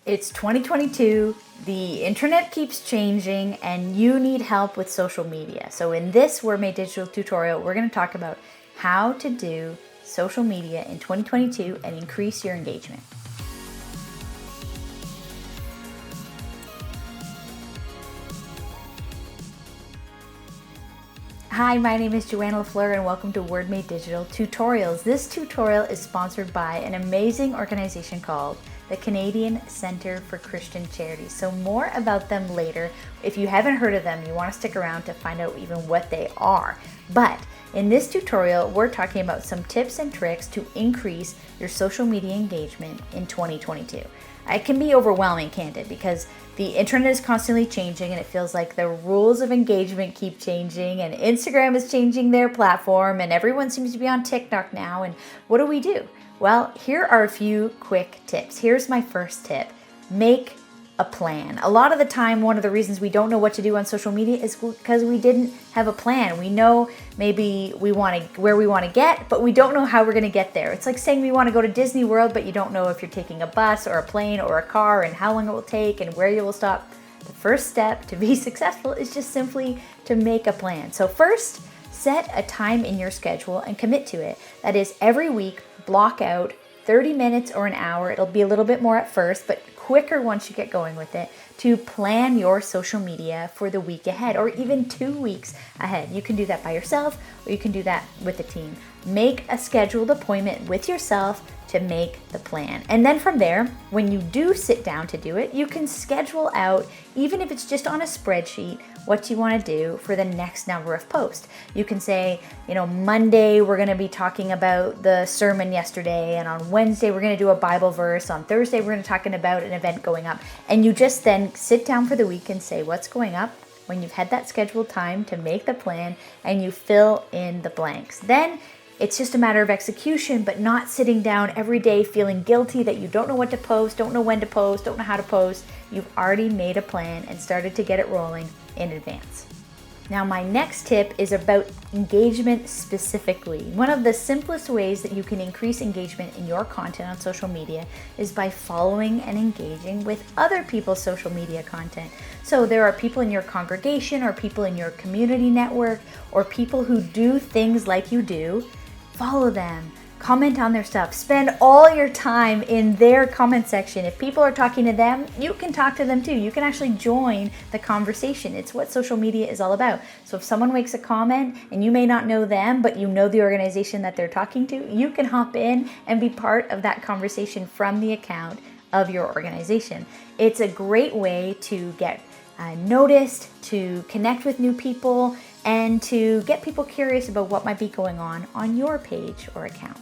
It's 2022, the internet keeps changing, and you need help with social media. So in this Word Made Digital tutorial, we're going to talk about how to do social media in 2022 and increase your engagement. Hi, my name is Joanna LaFleur and welcome to Word Made Digital Tutorials. This tutorial is sponsored by an amazing organization called the Canadian Centre for Christian Charities. So more about them later. If you haven't heard of them, you want to stick around to find out even what they are. But in this tutorial, we're talking about some tips and tricks to increase your social media engagement in 2022. It can be overwhelming, can't it? Because the internet is constantly changing and it feels like the rules of engagement keep changing, and Instagram is changing their platform and everyone seems to be on TikTok now. And what do? Well, here are a few quick tips. Here's my first tip. Make a plan. A lot of the time, one of the reasons we don't know what to do on social media is because we didn't have a plan. We know maybe where we want to get, but we don't know how we're going to get there. It's like saying we want to go to Disney World, but you don't know if you're taking a bus or a plane or a car and how long it will take and where you will stop. The first step to be successful is just simply to make a plan. So first, set a time in your schedule and commit to it. That is, every week, block out 30 minutes or an hour. It'll be a little bit more at first, but quicker once you get going with it, to plan your social media for the week ahead or even 2 weeks ahead. You can do that by yourself or you can do that with a team. Make a scheduled appointment with yourself to make the plan. And then from there, when you do sit down to do it, you can schedule out, even if it's just on a spreadsheet, what you want to do for the next number of posts. You can say, Monday we're going to be talking about the sermon yesterday, and on Wednesday we're going to do a Bible verse, on Thursday we're going to be talking about an event going up. And you just then sit down for the week and say what's going up when you've had that scheduled time to make the plan, and you fill in the blanks. Then it's just a matter of execution, but not sitting down every day feeling guilty that you don't know what to post, don't know when to post, don't know how to post. You've already made a plan and started to get it rolling in advance. Now, my next tip is about engagement specifically. One of the simplest ways that you can increase engagement in your content on social media is by following and engaging with other people's social media content. So there are people in your congregation or people in your community network or people who do things like you do. Follow them, comment on their stuff, spend all your time in their comment section. If people are talking to them, you can talk to them too. You can actually join the conversation. It's what social media is all about. So if someone makes a comment and you may not know them, but you know the organization that they're talking to, you can hop in and be part of that conversation from the account of your organization. It's a great way to get noticed, to connect with new people, and to get people curious about what might be going on your page or account.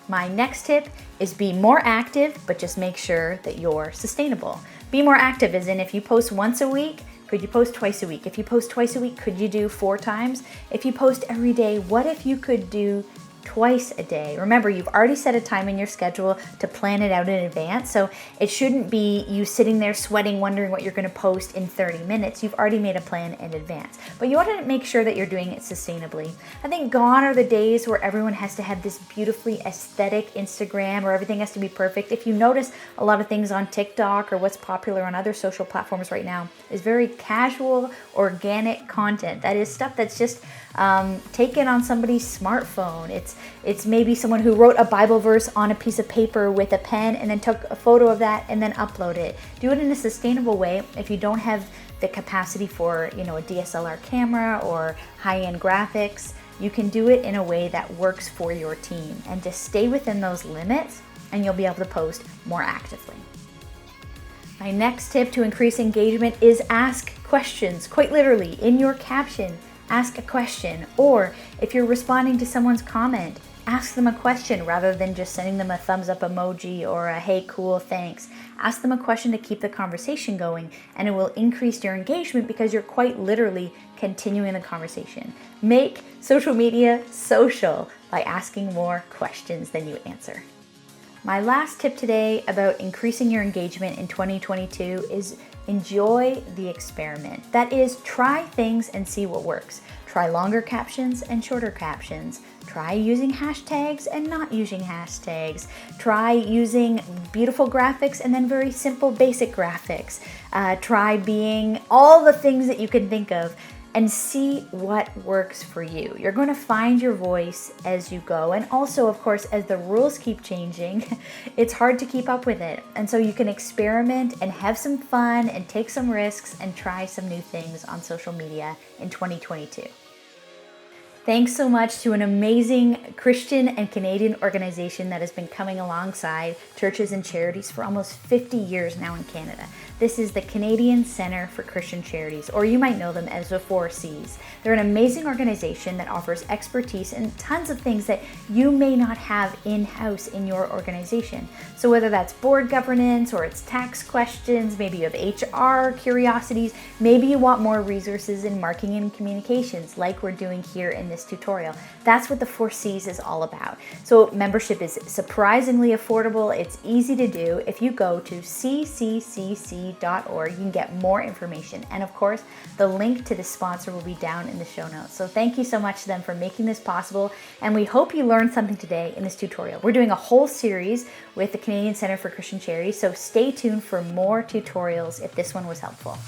My next tip is be more active, but just make sure that you're sustainable. Be more active as in, if you post once a week, could you post twice a week? If you post twice a week, could you do 4 times? If you post every day, what if you could do twice a day? Remember, you've already set a time in your schedule to plan it out in advance, so it shouldn't be you sitting there sweating, wondering what you're going to post in 30 minutes. You've already made a plan in advance, but you want to make sure that you're doing it sustainably. I think gone are the days where everyone has to have this beautifully aesthetic Instagram or everything has to be perfect. If you notice, a lot of things on TikTok or what's popular on other social platforms right now is very casual, organic content. That is stuff that's just taken on somebody's smartphone. It's maybe someone who wrote a Bible verse on a piece of paper with a pen and then took a photo of that and then upload it. Do it in a sustainable way. If you don't have the capacity for, a DSLR camera or high-end graphics, you can do it in a way that works for your team, and just stay within those limits and you'll be able to post more actively. My next tip to increase engagement is ask questions. Quite literally, in your caption, ask a question. Or if you're responding to someone's comment, ask them a question rather than just sending them a thumbs up emoji or a hey cool thanks. Ask them a question to keep the conversation going, and it will increase your engagement because you're quite literally continuing the conversation. Make social media social by asking more questions than you answer. My last tip today about increasing your engagement in 2022 is enjoy the experiment. That is, try things and see what works. Try longer captions and shorter captions. Try using hashtags and not using hashtags. Try using beautiful graphics and then very simple basic graphics. Try being all the things that you can think of and see what works for you. You're going to find your voice as you go. And also, of course, as the rules keep changing, it's hard to keep up with it. And so you can experiment and have some fun and take some risks and try some new things on social media in 2022. Thanks so much to an amazing Christian and Canadian organization that has been coming alongside churches and charities for almost 50 years now in Canada. This is the Canadian Centre for Christian Charities, or you might know them as the 4Cs. They're an amazing organization that offers expertise in tons of things that you may not have in-house in your organization. So whether that's board governance or it's tax questions, maybe you have HR curiosities, maybe you want more resources in marketing and communications like we're doing here in this tutorial. That's what the 4Cs is all about. So membership is surprisingly affordable. It's easy to do. If you go to cccc.org, you can get more information. And of course, the link to the sponsor will be down in the show notes. So thank you so much to them for making this possible. And we hope you learned something today in this tutorial. We're doing a whole series with the Canadian Centre for Christian Charities. So stay tuned for more tutorials if this one was helpful.